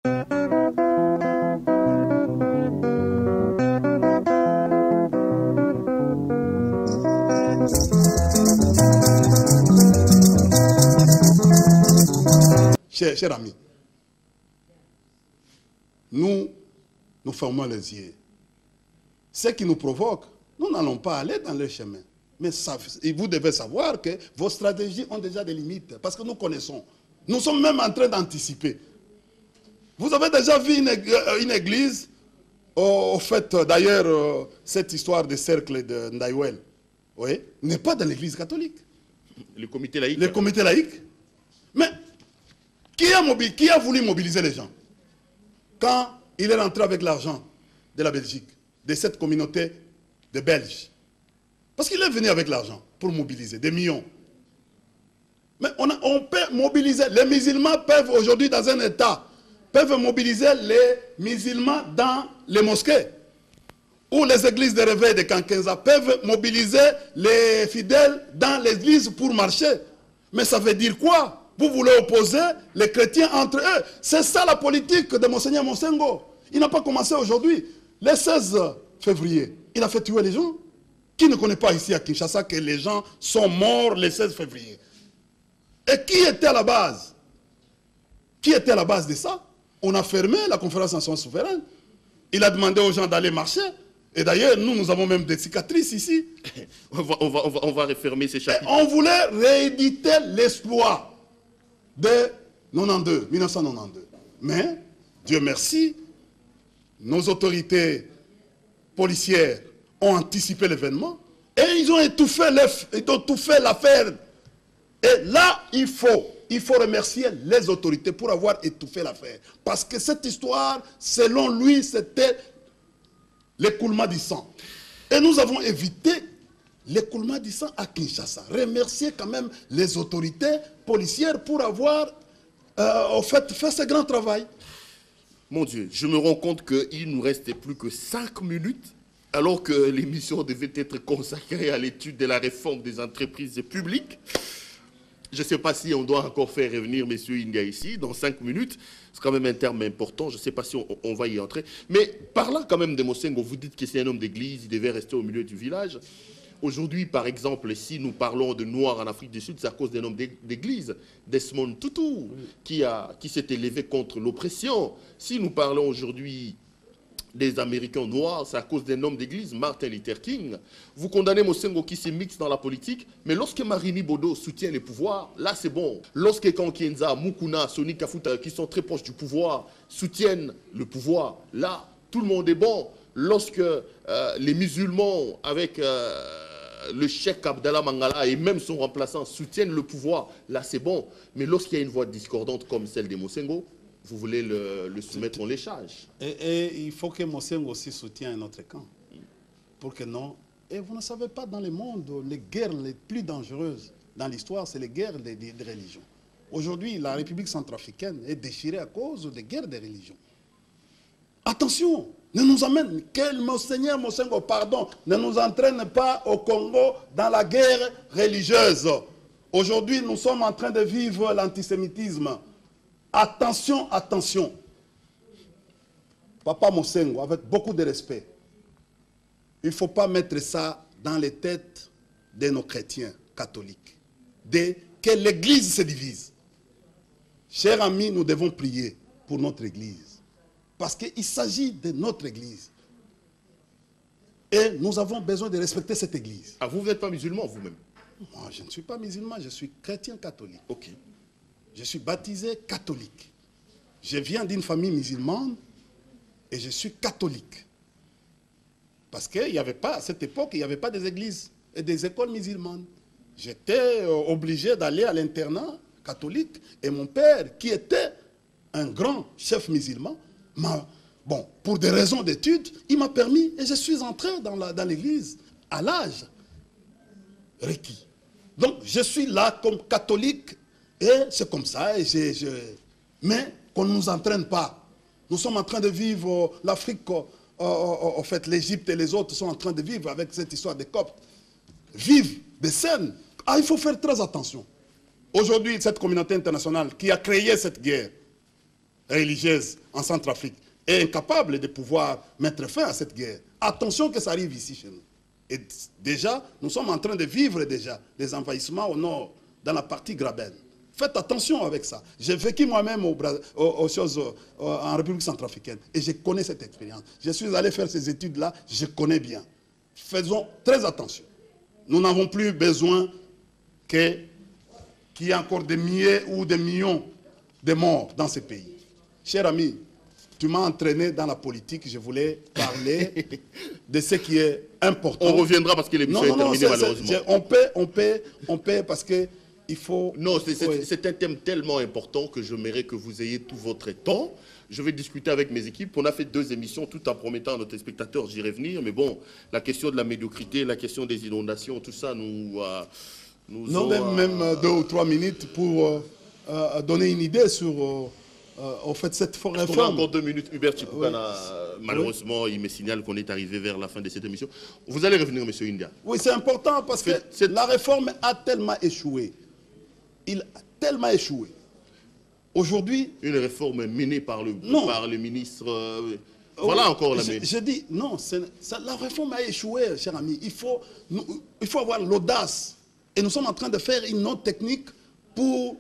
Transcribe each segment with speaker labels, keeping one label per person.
Speaker 1: Chers amis, nous fermons les yeux. Ce qui nous provoque, nous n'allons pas aller dans le chemin. Mais vous devez savoir que vos stratégies ont déjà des limites. Parce que nous connaissons. Nous sommes même en train d'anticiper. Vous avez déjà vu une église, au fait, d'ailleurs, cette histoire de cercle de Ndaïwel, oui, n'est pas dans l'église catholique.
Speaker 2: Le comité laïque.
Speaker 1: Le comité laïque. Mais qui a voulu mobiliser les gens quand il est rentré avec l'argent de la Belgique, de cette communauté de Belges? Parce qu'il est venu avec l'argent pour mobiliser des millions. Mais on peut mobiliser. Les musulmans peuvent aujourd'hui, dans un État, peuvent mobiliser les musulmans dans les mosquées. Ou les églises de réveil de Kankenza peuvent mobiliser les fidèles dans l'église pour marcher. Mais ça veut dire quoi? Vous voulez opposer les chrétiens entre eux. C'est ça la politique de Monseigneur Monsengo. Il n'a pas commencé aujourd'hui. Le 16 février, il a fait tuer les gens. Qui ne connaît pas ici à Kinshasa que les gens sont morts le 16 février? Et qui était à la base? Qui était à la base de ça? On a fermé la conférence nationale souveraine. Il a demandé aux gens d'aller marcher. Et d'ailleurs, nous avons même des cicatrices ici.
Speaker 2: On va refermer ces chapitres.
Speaker 1: Et on voulait rééditer l'exploit de 1992. Mais, Dieu merci, nos autorités policières ont anticipé l'événement et ils ont étouffé l'affaire. Et là, il faut remercier les autorités pour avoir étouffé l'affaire. Parce que cette histoire, selon lui, c'était l'écoulement du sang. Et nous avons évité l'écoulement du sang à Kinshasa. Remercier quand même les autorités policières pour avoir fait ce grand travail.
Speaker 2: Mon Dieu, je me rends compte qu'il ne nous restait plus que 5 minutes, alors que l'émission devait être consacrée à l'étude de la réforme des entreprises publiques. Je ne sais pas si on doit encore faire revenir M. Inga ici, dans 5 minutes. C'est quand même un terme important. Je ne sais pas si on va y entrer. Mais parlant quand même de Monsengo, vous dites que c'est un homme d'église, il devait rester au milieu du village. Aujourd'hui, par exemple, si nous parlons de Noirs en Afrique du Sud, c'est à cause d'un homme d'église, Desmond Tutu, qui s'est élevé contre l'oppression. Si nous parlons aujourd'hui des Américains noirs, c'est à cause d'un homme d'église, Martin Luther King. Vous condamnez Monsengo qui se mixe dans la politique, mais lorsque Marini Bodo soutient les pouvoirs, là c'est bon. Lorsque Kankienza, Mukuna, Soni Kafuta, qui sont très proches du pouvoir, soutiennent le pouvoir, là tout le monde est bon. Lorsque les musulmans, avec le cheikh Abdallah Mangala et même son remplaçant soutiennent le pouvoir, là c'est bon. Mais lorsqu'il y a une voix discordante comme celle de Monsengo, vous voulez le soumettre en léchage.
Speaker 1: Et il faut que Monsengo aussi soutienne notre camp. Pour que non. Et vous ne savez pas, dans le monde, les guerres les plus dangereuses dans l'histoire, c'est les guerres des religions. Aujourd'hui, la République centrafricaine est déchirée à cause des guerres des religions. Attention, ne nous amène, que Monseigneur Monsengo, pardon, ne nous entraîne pas au Congo dans la guerre religieuse. Aujourd'hui, nous sommes en train de vivre l'antisémitisme. Attention, attention. Papa Monsengo, avec beaucoup de respect, il ne faut pas mettre ça dans les têtes de nos chrétiens catholiques. Que l'Église se divise. Chers amis, nous devons prier pour notre Église. Parce qu'il s'agit de notre Église. Et nous avons besoin de respecter cette Église.
Speaker 2: Ah, vous n'êtes pas musulman vous-même?
Speaker 1: Moi, je ne suis pas musulman, je suis chrétien catholique.
Speaker 2: Ok.
Speaker 1: Je suis baptisé catholique. Je viens d'une famille musulmane et je suis catholique. Parce qu'il n'y avait pas, à cette époque, il n'y avait pas des églises et des écoles musulmanes. J'étais obligé d'aller à l'internat catholique et mon père, qui était un grand chef musulman, bon, pour des raisons d'études, il m'a permis et je suis entré dans l'église à l'âge requis. Donc, je suis là comme catholique. Et c'est comme ça. Mais qu'on ne nous entraîne pas. Nous sommes en train de vivre l'Afrique, en fait, l'Égypte et les autres sont en train de vivre avec cette histoire des Coptes. Vivent des scènes. Ah, il faut faire très attention. Aujourd'hui, cette communauté internationale qui a créé cette guerre, religieuse en Centrafrique est incapable de pouvoir mettre fin à cette guerre. Attention que ça arrive ici chez nous. Et déjà, nous sommes en train de vivre déjà des envahissements au nord, dans la partie Graben. Faites attention avec ça. J'ai vécu moi-même en République centrafricaine et je connais cette expérience. Je suis allé faire ces études-là, je connais bien. Faisons très attention. Nous n'avons plus besoin qu'il y ait encore des milliers ou des millions de morts dans ce pays. Cher ami, tu m'as entraîné dans la politique, je voulais parler de ce qui est important.
Speaker 2: On reviendra parce que l'émission est terminée malheureusement.
Speaker 1: On paie parce que il faut...
Speaker 2: Non, c'est un thème tellement important que je mérite que vous ayez tout votre temps. Je vais discuter avec mes équipes. On a fait 2 émissions tout en promettant à nos téléspectateurs, j'y revenir. Mais bon, la question de la médiocrité, la question des inondations, tout ça nous
Speaker 1: même 2 ou 3 minutes pour donner une idée sur en fait cette réforme.
Speaker 2: On a encore 2 minutes. Hubert Chipukana, malheureusement, il me signale qu'on est arrivé vers la fin de cette émission. Vous allez revenir, M. India.
Speaker 1: Oui, c'est important parce que la réforme a tellement échoué. Il a tellement échoué. Aujourd'hui...
Speaker 2: Une réforme menée par le ministre... voilà encore la même.
Speaker 1: Je dis, non, la réforme a échoué, cher ami. Il faut avoir l'audace. Et nous sommes en train de faire une autre technique pour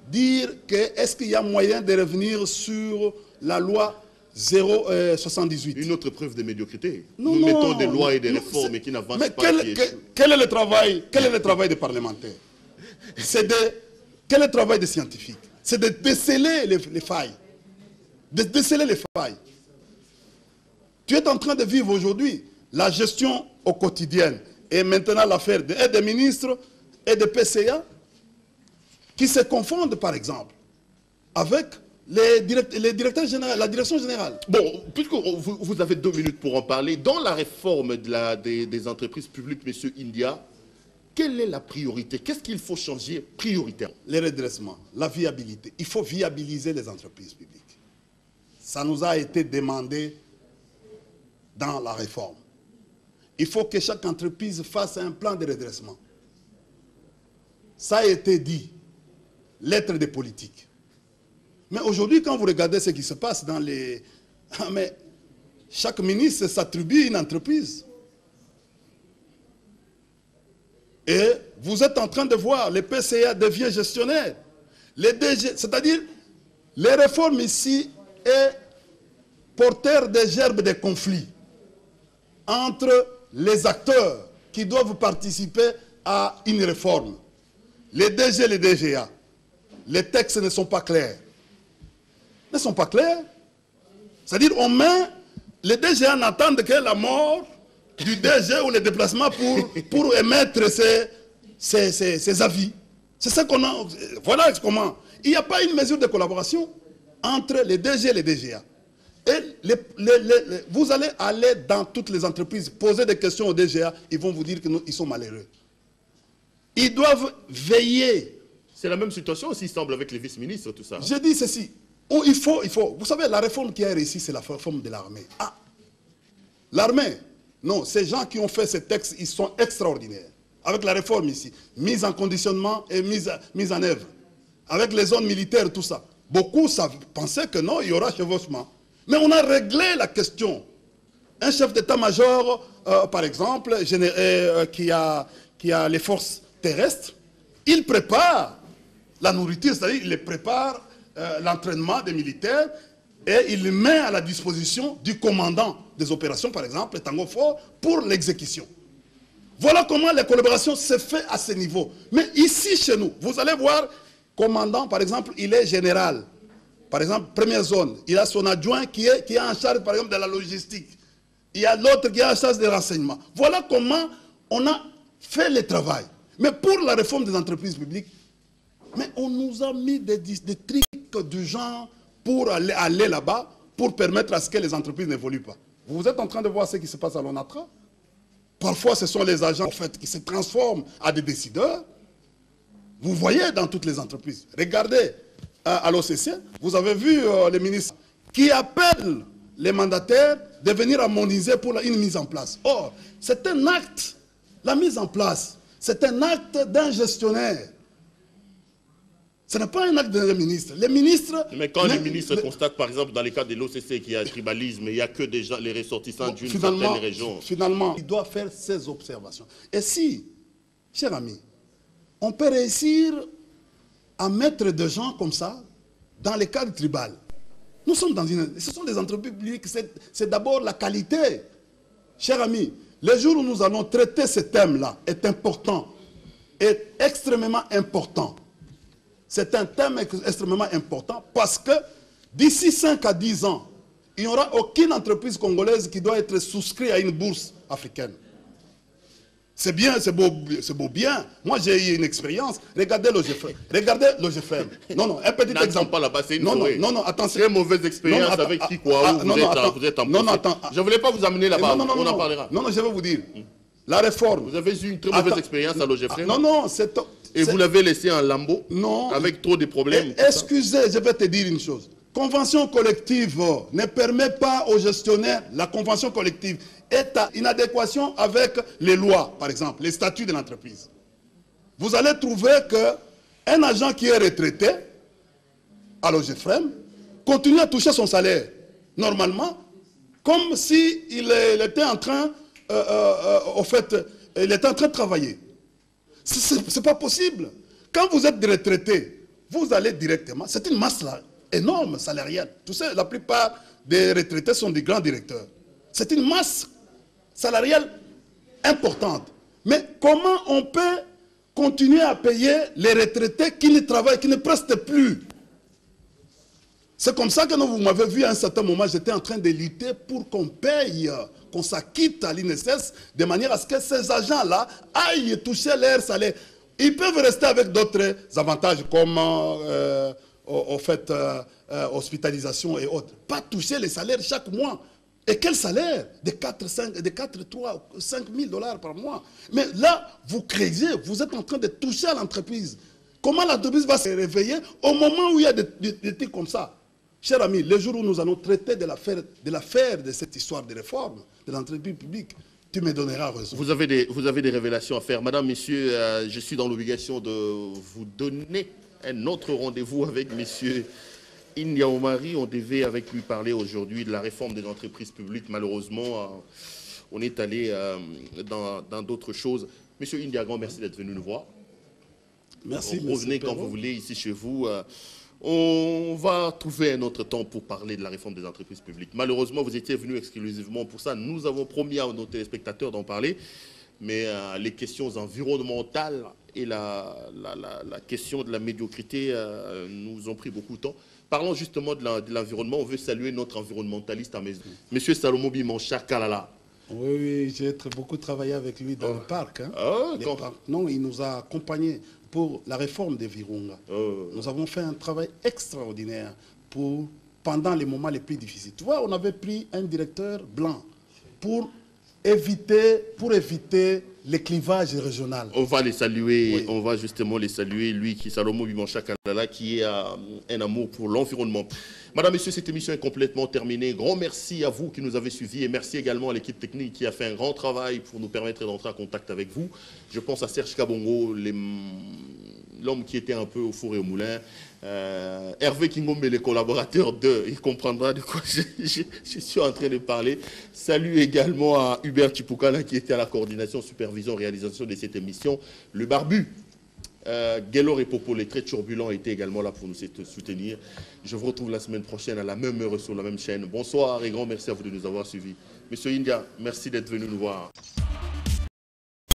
Speaker 1: dire que est-ce qu'il y a moyen de revenir sur la loi 078.
Speaker 2: Une autre preuve de médiocrité. Nous mettons des lois et des réformes qui n'avancent pas.
Speaker 1: Quel est le travail des parlementaires? Quel est le travail des scientifiques? C'est de déceler les failles. De déceler les failles. Tu es en train de vivre aujourd'hui la gestion au quotidien et maintenant l'affaire des ministres et des PCA qui se confondent par exemple avec les directeurs généraux, la direction générale.
Speaker 2: Bon, puisque vous avez 2 minutes pour en parler, dans la réforme des entreprises publiques, M. India, quelle est la priorité? Qu'est-ce qu'il faut changer prioritairement?
Speaker 1: Les redressements, la viabilité. Il faut viabiliser les entreprises publiques. Ça nous a été demandé dans la réforme. Il faut que chaque entreprise fasse un plan de redressement. Ça a été dit, lettre des politiques. Mais aujourd'hui, quand vous regardez ce qui se passe dans les... Mais chaque ministre s'attribue une entreprise. Et vous êtes en train de voir, les PCA deviennent gestionnaires. Les DG, c'est-à-dire, les réformes ici est porteur des gerbes des conflits entre les acteurs qui doivent participer à une réforme. Les DG et les DGA, les textes ne sont pas clairs. Ne sont pas clairs. C'est-à-dire, on met, les DGA n'attendent que la mort du DG ou le déplacement pour émettre ses avis. C'est ça qu'on a. Voilà comment. Il n'y a pas une mesure de collaboration entre les DG et les DGA. Et vous allez aller dans toutes les entreprises, poser des questions aux DGA, ils vont vous dire qu'ils sont malheureux. Ils doivent veiller.
Speaker 2: C'est la même situation aussi, semble, avec les vice-ministres, tout ça.
Speaker 1: Je dis ceci. Il faut. Vous savez, la réforme qui a réussi, c'est la réforme de l'armée. Ah, l'armée. Non, ces gens qui ont fait ces textes, ils sont extraordinaires. Avec la réforme ici, mise en conditionnement et mise en œuvre. Avec les zones militaires, tout ça. Beaucoup pensaient que non, il y aura chevauchement. Mais on a réglé la question. Un chef d'état-major, par exemple, qui a les forces terrestres, il prépare la nourriture, c'est-à-dire il prépare l'entraînement des militaires et il le met à la disposition du commandant des opérations, par exemple, Tango Fort, pour l'exécution. Voilà comment la collaboration se fait à ce niveau. Mais ici, chez nous, vous allez voir, commandant, par exemple, il est général. Par exemple, première zone, il a son adjoint qui est en charge, par exemple, de la logistique. Il y a l'autre qui est en charge des renseignements. Voilà comment on a fait le travail. Mais pour la réforme des entreprises publiques, mais on nous a mis des trucs du genre pour aller là-bas, pour permettre à ce que les entreprises n'évoluent pas. Vous êtes en train de voir ce qui se passe à l'ONATRA. Parfois, ce sont les agents en fait, qui se transforment à des décideurs. Vous voyez dans toutes les entreprises. Regardez à l'OCC, vous avez vu les ministres qui appellent les mandataires de venir harmoniser pour une mise en place. Or, c'est un acte, la mise en place, c'est un acte d'un gestionnaire. Ce n'est pas un acte d'un ministre. Les ministres...
Speaker 2: Mais quand les ministres constatent, par exemple, dans les cas de l'OCC, qu'il y a un tribalisme, il n'y a que déjà les ressortissants d'une certaine région.
Speaker 1: Finalement, il doit faire ses observations. Et si, cher ami, on peut réussir à mettre des gens comme ça dans les cadres tribal, nous sommes dans ce sont des entreprises publiques, c'est d'abord la qualité. Cher ami, le jour où nous allons traiter ce thème-là est important, est extrêmement important. C'est un thème extrêmement important parce que d'ici 5 à 10 ans, il n'y aura aucune entreprise congolaise qui doit être souscrite à une bourse africaine. C'est bien, c'est beau bien. Moi, j'ai eu une expérience. Regardez l'OGFM. Regardez l'OGFM. Non, un petit exemple.
Speaker 2: Pas là-bas, c'est une
Speaker 1: non, attention.
Speaker 2: Très mauvaise expérience avec qui, quoi, vous êtes en Je ne voulais pas vous amener là-bas, on en parlera.
Speaker 1: Non, je vais vous dire. La réforme.
Speaker 2: Vous avez eu une très mauvaise expérience à l'OGFM.
Speaker 1: Non, c'est...
Speaker 2: Et vous l'avez laissé en lambeau.
Speaker 1: Non.
Speaker 2: Avec trop de problèmes.
Speaker 1: Excusez, je vais te dire une chose. Convention collective ne permet pas aux gestionnaires, la convention collective est en inadéquation avec les lois, par exemple, les statuts de l'entreprise. Vous allez trouver qu'un agent qui est retraité à l'OGFM continue à toucher son salaire, normalement, comme s'il était en train, il était en train de travailler. Ce n'est pas possible. Quand vous êtes retraité, vous allez directement, c'est une masse là, énorme salariale. Tu sais, la plupart des retraités sont des grands directeurs. C'est une masse salariale importante. Mais comment on peut continuer à payer les retraités qui ne travaillent, qui ne prestent plus? C'est comme ça que vous m'avez vu à un certain moment, j'étais en train de lutter pour qu'on paye, qu'on s'acquitte à l'INSS, de manière à ce que ces agents-là aillent toucher leur salaire. Ils peuvent rester avec d'autres avantages comme hospitalisation et autres. Pas toucher les salaires chaque mois. Et quel salaire? De 4, 3, 5 000 $ par mois. Mais là, vous créez, vous êtes en train de toucher à l'entreprise. Comment l'entreprise va se réveiller au moment où il y a des trucs comme ça? Cher ami, le jour où nous allons traiter de l'affaire de cette histoire de réforme de l'entreprise publique, tu me donneras raison.
Speaker 2: Vous avez des révélations à faire. Madame, messieurs, je suis dans l'obligation de vous donner un autre rendez-vous avec monsieur India Omari. On devait avec lui parler aujourd'hui de la réforme des entreprises publiques. Malheureusement, on est allé dans d'autres choses. Monsieur India, grand merci d'être venu nous voir.
Speaker 1: Merci.
Speaker 2: Revenez quand vous voulez ici chez vous. On va trouver un autre temps pour parler de la réforme des entreprises publiques. Malheureusement, vous étiez venu exclusivement pour ça. Nous avons promis à nos téléspectateurs d'en parler. Mais les questions environnementales et la question de la médiocrité nous ont pris beaucoup de temps. Parlons justement de l'environnement. On veut saluer notre environnementaliste à maison. Monsieur Salomo Bimancha Kalala.
Speaker 1: Oui, j'ai beaucoup travaillé avec lui dans le parc. Hein.
Speaker 2: Parcs.
Speaker 1: Non, il nous a accompagnés pour la réforme des Virunga. Nous avons fait un travail extraordinaire pendant les moments les plus difficiles. Tu vois, on avait pris un directeur blanc pour éviter les clivages régionaux.
Speaker 2: On va les saluer,
Speaker 1: oui.
Speaker 2: On va justement les saluer, lui qui Salomo Bimancha Kalala, qui a un amour pour l'environnement. Madame, Messieurs, cette émission est complètement terminée. Grand merci à vous qui nous avez suivis et merci également à l'équipe technique qui a fait un grand travail pour nous permettre d'entrer en contact avec vous. Je pense à Serge Kabongo, l'homme qui était un peu au four et au moulin. Hervé Kingombe, les collaborateurs il comprendra de quoi je suis en train de parler. Salut également à Hubert Chipukala qui était à la coordination, supervision, réalisation de cette émission. Le barbu, Guélor et Popo, les très turbulents, étaient également là pour nous soutenir. Je vous retrouve la semaine prochaine à la même heure sur la même chaîne. Bonsoir et grand merci à vous de nous avoir suivis. Monsieur India, merci d'être venu nous voir.